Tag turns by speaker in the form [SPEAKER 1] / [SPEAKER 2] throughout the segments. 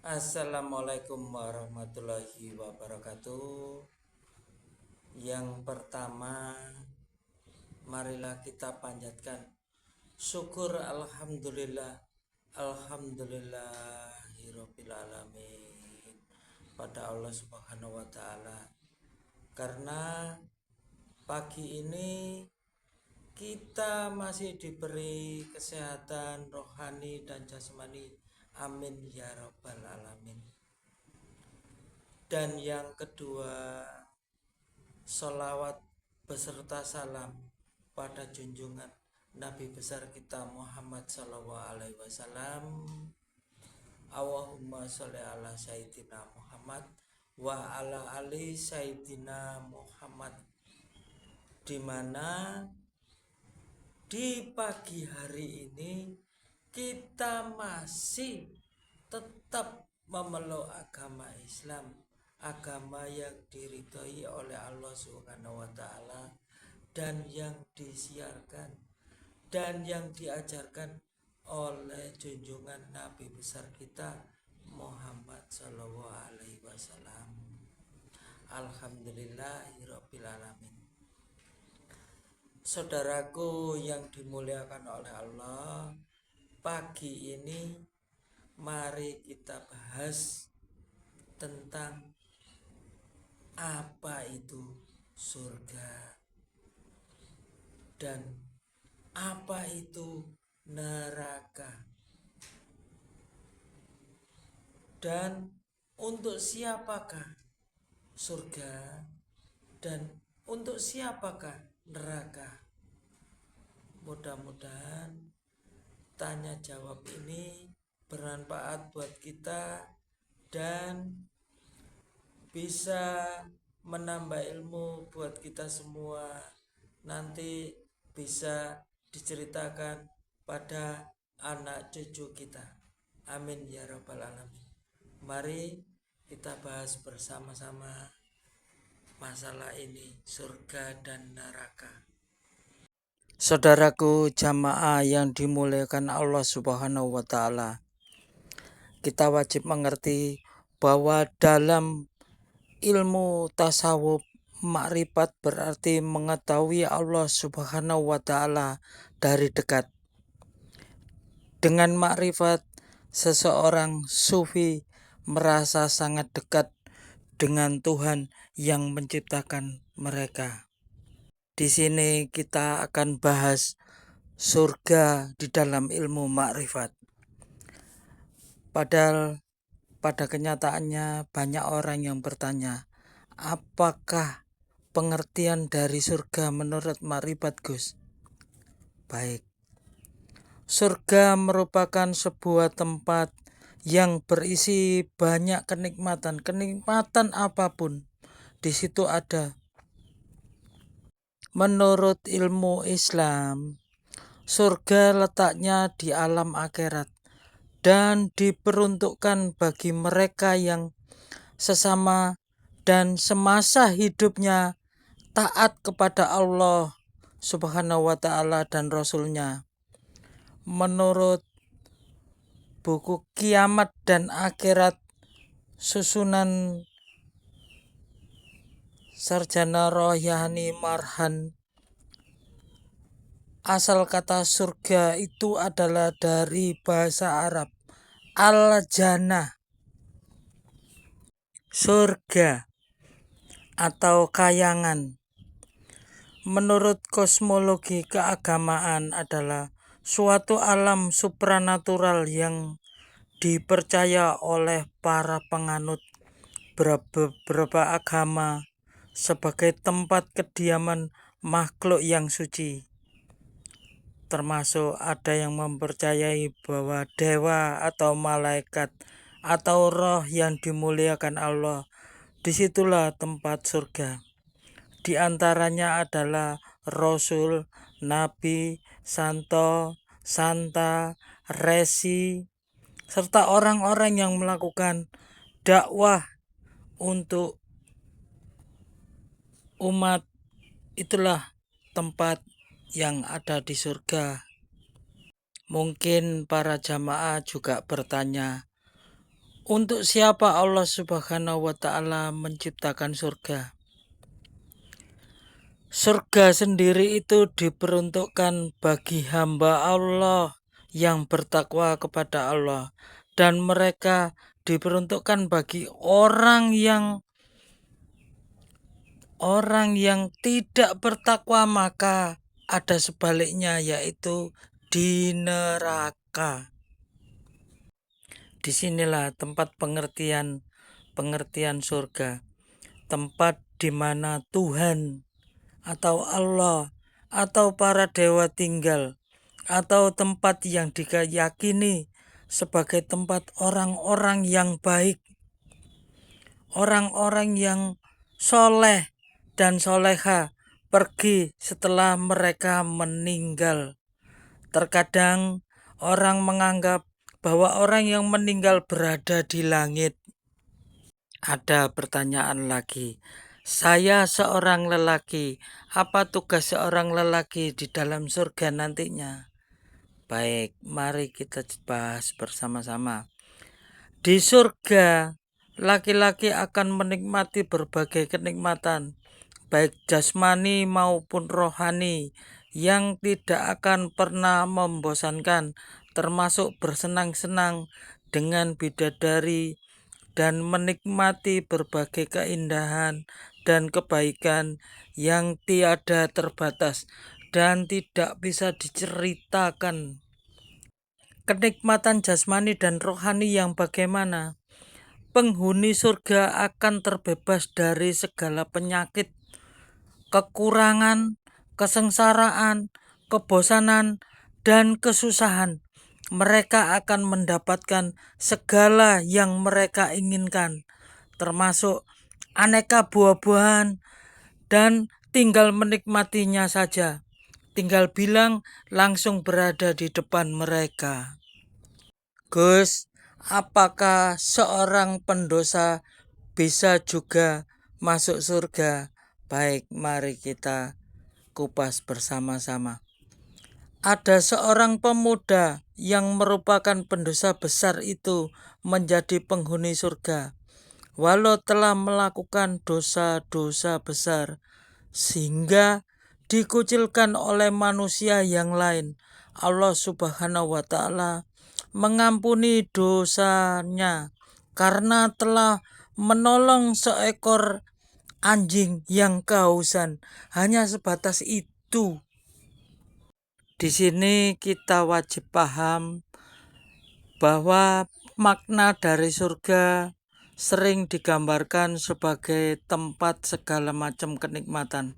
[SPEAKER 1] Assalamualaikum warahmatullahi wabarakatuh. Yang pertama, marilah kita panjatkan syukur alhamdulillah, alhamdulillahirabbil alamin pada Allah Subhanahu wa taala. Karena pagi ini kita masih diberi kesehatan rohani dan jasmani. Amin ya rabbal alamin. Dan yang kedua, sholawat beserta salam pada junjungan Nabi besar kita Muhammad Sallallahu Alaihi Wasallam. Allahumma sholli ala Sayyidina Muhammad wa ala ali Sayyidina Muhammad. Dimana di pagi hari ini kita masih tetap memeluk agama Islam, agama yang diridhoi oleh Allah Subhanahu wa taala dan yang disiarkan dan yang diajarkan oleh junjungan Nabi besar kita Muhammad sallallahu alaihi wasallam. Alhamdulillahirabbil alamin. Saudaraku yang dimuliakan oleh Allah, pagi ini mari kita bahas tentang apa itu surga dan apa itu neraka, dan untuk siapakah surga dan untuk siapakah neraka. Mudah-mudahan tanya jawab ini bermanfaat buat kita dan bisa menambah ilmu buat kita semua. Nanti bisa diceritakan pada anak cucu kita. Amin ya rabbal alamin. Mari kita bahas bersama-sama masalah ini, surga dan neraka. Saudaraku jamaah yang dimuliakan Allah Subhanahu wa taala, kita wajib mengerti bahwa dalam ilmu tasawuf, makrifat berarti mengetahui Allah Subhanahu wa taala dari dekat. Dengan makrifat, seseorang sufi merasa sangat dekat dengan Tuhan yang menciptakan mereka. Di sini kita akan bahas surga di dalam ilmu makrifat. Padahal pada kenyataannya banyak orang yang bertanya, apakah pengertian dari surga menurut makrifat Gus? Baik. Surga merupakan sebuah tempat yang berisi banyak kenikmatan. Kenikmatan apapun di situ ada. Menurut ilmu Islam, surga letaknya di alam akhirat dan diperuntukkan bagi mereka yang sesama dan semasa hidupnya taat kepada Allah Subhanahu wa taala dan Rasul-Nya. Menurut buku Kiamat dan Akhirat susunan Sarjana Royani Marhan, asal kata surga itu adalah dari bahasa Arab al-jannah, surga atau kayangan. Menurut kosmologi keagamaan adalah suatu alam supranatural yang dipercaya oleh para penganut beberapa agama sebagai tempat kediaman makhluk yang suci. Termasuk ada yang mempercayai bahwa dewa atau malaikat atau roh yang dimuliakan Allah, disitulah tempat surga. Di antaranya adalah Rasul, Nabi, Santo, Santa, Resi, serta orang-orang yang melakukan dakwah untuk umat. Itulah tempat yang ada di surga. Mungkin para jamaah juga bertanya, Untuk siapa Allah Subhanahu wa Ta'ala menciptakan surga? Surga sendiri itu diperuntukkan bagi hamba Allah yang bertakwa kepada Allah, dan mereka diperuntukkan bagi orang yang tidak bertakwa, maka ada sebaliknya, yaitu di neraka. Disinilah tempat pengertian surga, tempat di mana Tuhan atau Allah atau para dewa tinggal, atau tempat yang diyakini sebagai tempat orang-orang yang baik, orang-orang yang soleh dan soleha pergi setelah mereka meninggal. Terkadang orang menganggap bahwa orang yang meninggal berada di langit. Ada pertanyaan lagi. Saya seorang lelaki, apa tugas seorang lelaki di dalam surga nantinya? Baik, mari kita bahas bersama-sama. Di surga, laki-laki akan menikmati berbagai kenikmatan, baik jasmani maupun rohani, yang tidak akan pernah membosankan, termasuk bersenang-senang dengan bidadari dan menikmati berbagai keindahan dan kebaikan yang tiada terbatas dan tidak bisa diceritakan. Kenikmatan jasmani dan rohani yang bagaimana? Penghuni surga akan terbebas dari segala penyakit, kekurangan, kesengsaraan, kebosanan, dan kesusahan. Mereka akan mendapatkan segala yang mereka inginkan, termasuk aneka buah-buahan, dan tinggal menikmatinya saja. Tinggal bilang, langsung berada di depan mereka. Gus, apakah seorang pendosa bisa juga masuk surga? Baik, mari kita kupas bersama-sama. Ada seorang pemuda yang merupakan pendosa besar itu menjadi penghuni surga, walau telah melakukan dosa-dosa besar sehingga dikucilkan oleh manusia yang lain. Allah Subhanahu wa Ta'ala mengampuni dosanya karena telah menolong seekor anjing yang kehausan. Hanya sebatas itu. Di sini kita wajib paham bahwa makna dari surga sering digambarkan sebagai tempat segala macam kenikmatan.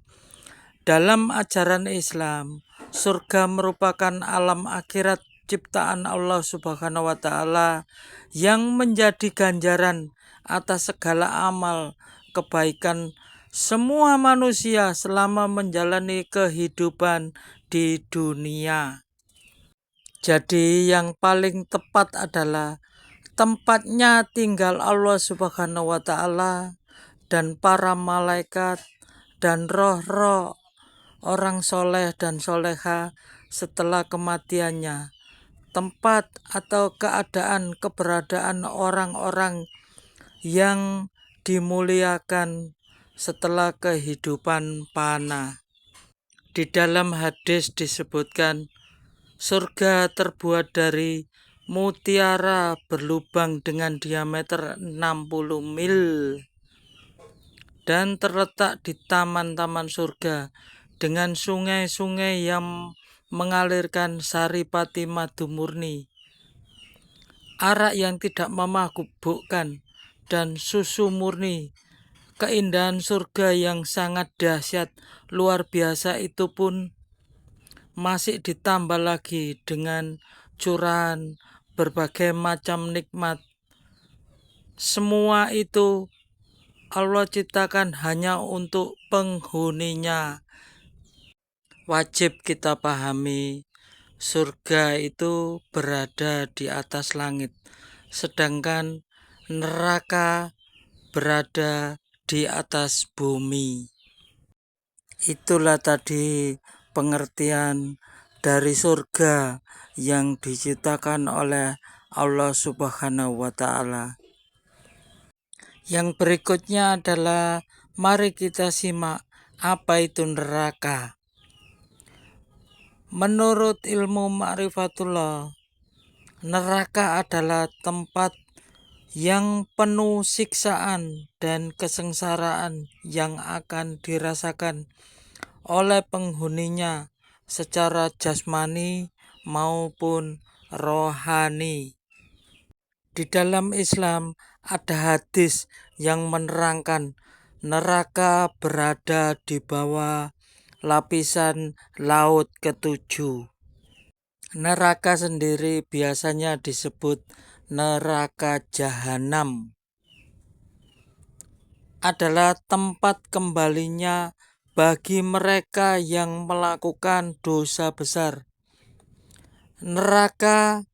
[SPEAKER 1] Dalam ajaran Islam, surga merupakan alam akhirat ciptaan Allah Subhanahu wa Ta'ala yang menjadi ganjaran atas segala amal kebaikan semua manusia selama menjalani kehidupan di dunia. Jadi yang paling tepat adalah tempatnya tinggal Allah Subhanahu wa Ta'ala dan para malaikat dan roh-roh orang soleh dan soleha setelah kematiannya. Tempat atau keberadaan orang-orang yang dimuliakan setelah kehidupan fana. Di dalam hadis disebutkan, surga terbuat dari mutiara berlubang dengan diameter 60 mil dan terletak di taman-taman surga dengan sungai-sungai yang mengalirkan saripati madu murni, arak yang tidak memabukkan, dan susu murni. Keindahan surga yang sangat dahsyat luar biasa itu pun masih ditambah lagi dengan curahan berbagai macam nikmat. Semua itu Allah ciptakan hanya untuk penghuninya. Wajib kita pahami, surga itu berada di atas langit, sedangkan neraka berada di atas bumi. Itulah tadi pengertian dari surga yang diciptakan oleh Allah Subhanahu wa Ta'ala. Yang berikutnya adalah mari kita simak apa itu neraka. Menurut ilmu ma'rifatullah, neraka adalah tempat yang penuh siksaan dan kesengsaraan yang akan dirasakan oleh penghuninya secara jasmani maupun rohani. Di dalam Islam ada hadis yang menerangkan neraka berada di bawah lapisan laut ketujuh. Neraka sendiri biasanya disebut neraka jahanam. Adalah tempat kembalinya bagi mereka yang melakukan dosa besar. Neraka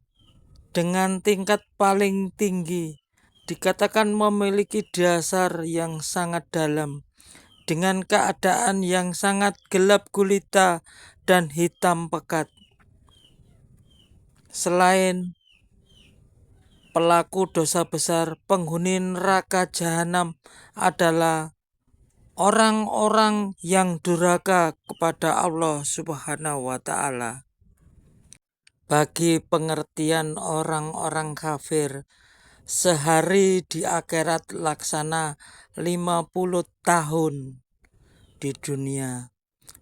[SPEAKER 1] dengan tingkat paling tinggi dikatakan memiliki dasar yang sangat dalam, dengan keadaan yang sangat gelap gulita dan hitam pekat. Selain pelaku dosa besar, penghuni neraka jahanam adalah orang-orang yang durhaka kepada Allah Subhanahu wa Ta'ala. Bagi pengertian orang-orang kafir, sehari di akhirat laksana 50 tahun di dunia.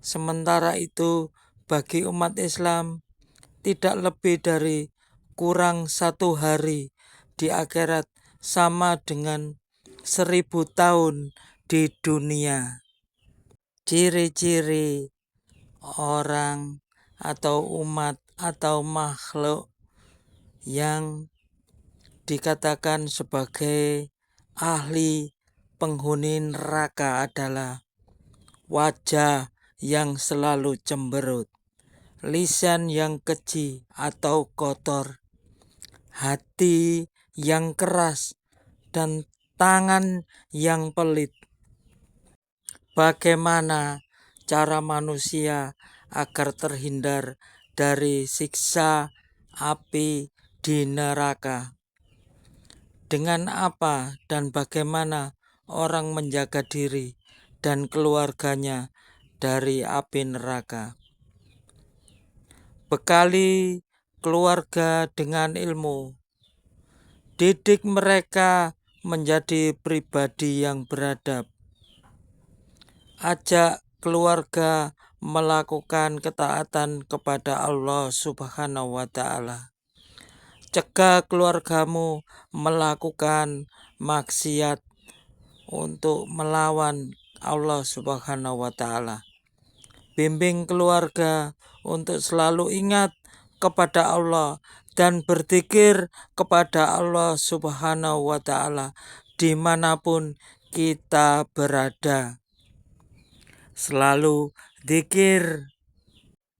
[SPEAKER 1] Sementara itu bagi umat Islam tidak lebih dari kurang 1 hari di akhirat sama dengan 1000 tahun di dunia. Ciri-ciri orang atau umat atau makhluk yang dikatakan sebagai ahli penghuni neraka adalah wajah yang selalu cemberut, lisan yang keji atau kotor, hati yang keras, dan tangan yang pelit. Bagaimana cara manusia agar terhindar dari siksa api di neraka? Dengan apa dan bagaimana orang menjaga diri dan keluarganya dari api neraka? Bekali keluarga dengan ilmu. Didik mereka menjadi pribadi yang beradab. Ajak keluarga melakukan ketaatan kepada Allah Subhanahu wa Ta'ala. Cegah keluargamu melakukan maksiat untuk melawan Allah Subhanahu wa Ta'ala. Bimbing keluarga untuk selalu ingat kepada Allah dan berzikir kepada Allah Subhanahu wa Ta'ala dimanapun kita berada. Selalu zikir,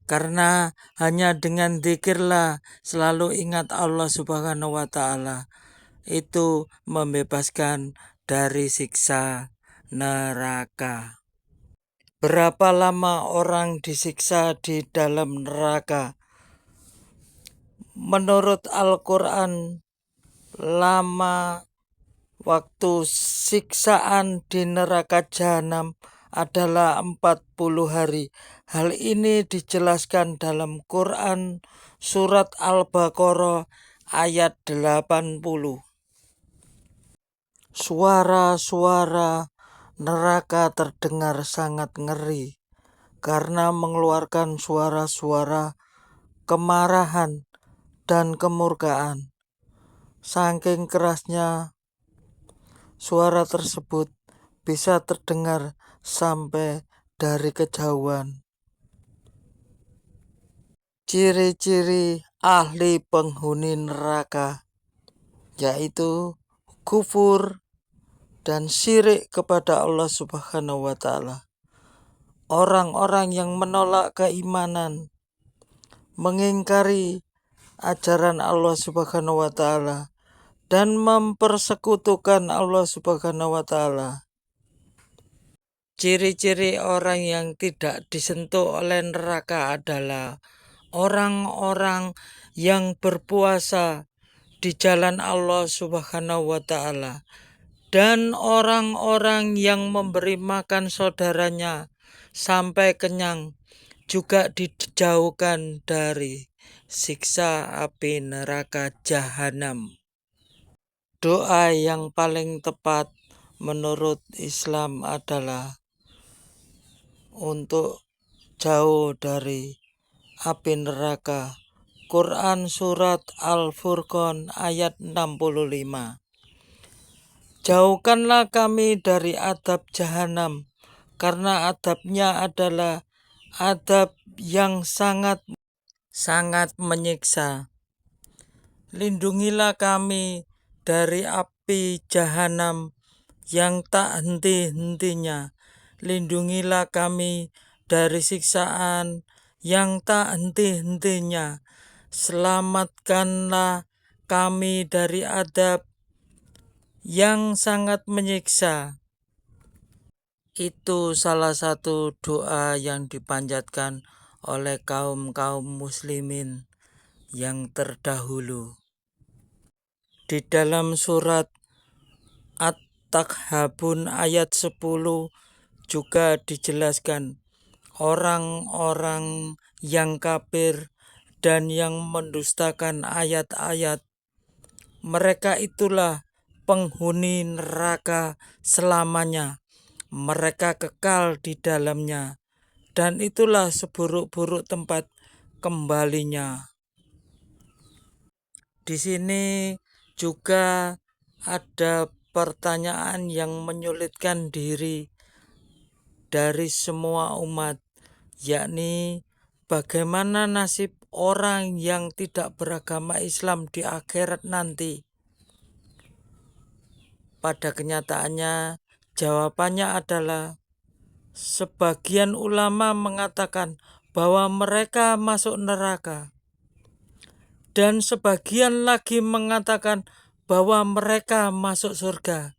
[SPEAKER 1] karena hanya dengan zikirlah selalu ingat Allah Subhanahu wa Ta'ala, itu membebaskan dari siksa neraka. Berapa lama orang disiksa di dalam neraka? Menurut Al-Quran, lama waktu siksaan di neraka jahanam adalah 40 hari. Hal ini dijelaskan dalam Quran surat Al-Baqarah ayat 80. Suara-suara neraka terdengar sangat ngeri karena mengeluarkan suara-suara kemarahan dan kemurkaan. Saking kerasnya suara tersebut bisa terdengar sampai dari kejauhan. Ciri-ciri ahli penghuni neraka yaitu kufur dan syirik kepada Allah Subhanahu wa Ta'ala. Orang-orang yang menolak keimanan, mengingkari ajaran Allah Subhanahu wa Ta'ala, dan mempersekutukan Allah Subhanahu wa Ta'ala. Ciri-ciri orang yang tidak disentuh oleh neraka adalah orang-orang yang berpuasa di jalan Allah Subhanahu wa Ta'ala Dan orang-orang yang memberi makan saudaranya sampai kenyang juga dijauhkan dari siksa api neraka jahanam. Doa yang paling tepat menurut Islam adalah untuk jauh dari api neraka. Quran Surat Al-Furqan ayat 65. Jauhkanlah kami dari adab jahanam, karena adabnya adalah adab yang sangat menyiksa. Lindungilah kami dari api jahanam yang tak henti-hentinya. Lindungilah kami dari siksaan yang tak henti-hentinya. Selamatkanlah kami dari adab yang sangat menyiksa. Itu salah satu doa yang dipanjatkan oleh kaum-kaum muslimin yang terdahulu. Di dalam surat At-Takhabun ayat 10 juga dijelaskan orang-orang yang kafir dan yang mendustakan ayat-ayat, mereka itulah penghuni neraka selamanya. Mereka kekal di dalamnya, dan itulah seburuk-buruk tempat kembalinya. Di sini juga ada pertanyaan yang menyulitkan diri dari semua umat, yakni bagaimana nasib orang yang tidak beragama Islam di akhirat nanti. Pada kenyataannya, jawabannya adalah sebagian ulama mengatakan bahwa mereka masuk neraka, dan sebagian lagi mengatakan bahwa mereka masuk surga.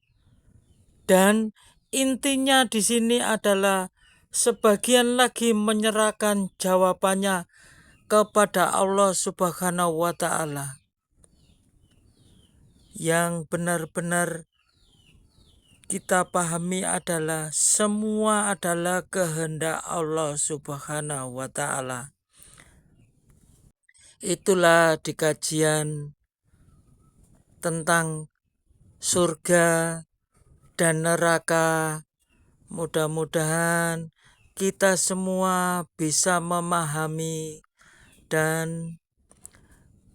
[SPEAKER 1] Dan intinya di sini adalah sebagian lagi menyerahkan jawabannya kepada Allah Subhanahu wa Ta'ala. Yang benar-benar kita pahami adalah semua adalah kehendak Allah Subhanahu wa Ta'ala. Itulah di kajian tentang surga dan neraka. Mudah-mudahan kita semua bisa memahami dan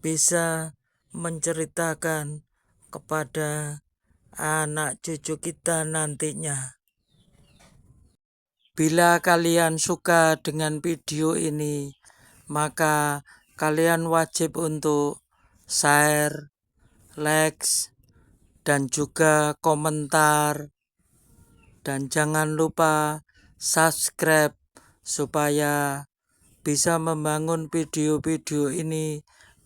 [SPEAKER 1] bisa menceritakan kepada anak cucu kita nantinya. Bila kalian suka dengan video ini, maka kalian wajib untuk share, like, dan juga komentar. Dan jangan lupa subscribe supaya bisa membangun video-video ini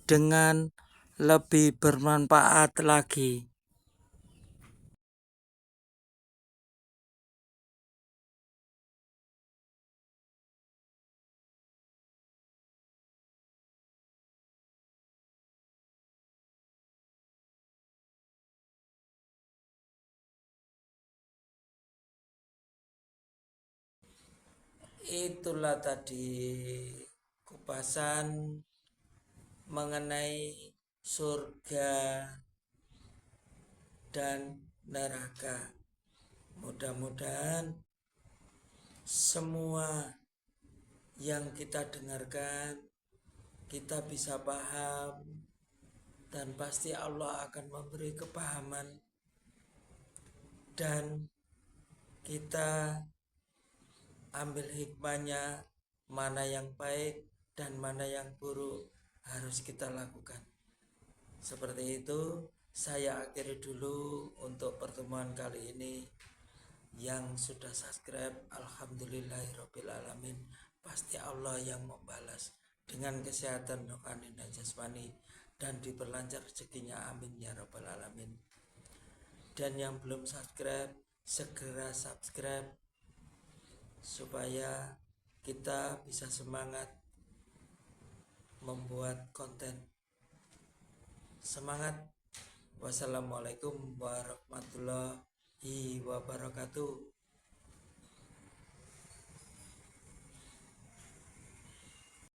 [SPEAKER 1] dengan lebih bermanfaat lagi. Itulah tadi kupasan mengenai surga dan neraka. Mudah-mudahan semua yang kita dengarkan kita bisa paham, dan pasti Allah akan memberi kepahaman, dan kita ambil hikmahnya, mana yang baik dan mana yang buruk harus kita lakukan. Seperti itu, saya akhiri dulu untuk pertemuan kali ini. Yang sudah subscribe, alhamdulillahirrabbilalamin, pasti Allah yang membalas dengan kesehatan rohani dan jasmani, dan diperlancar rezekinya, amin ya rabbal alamin. Dan yang belum subscribe, segera subscribe supaya kita bisa semangat membuat konten. Semangat. Wassalamualaikum warahmatullahi wabarakatuh.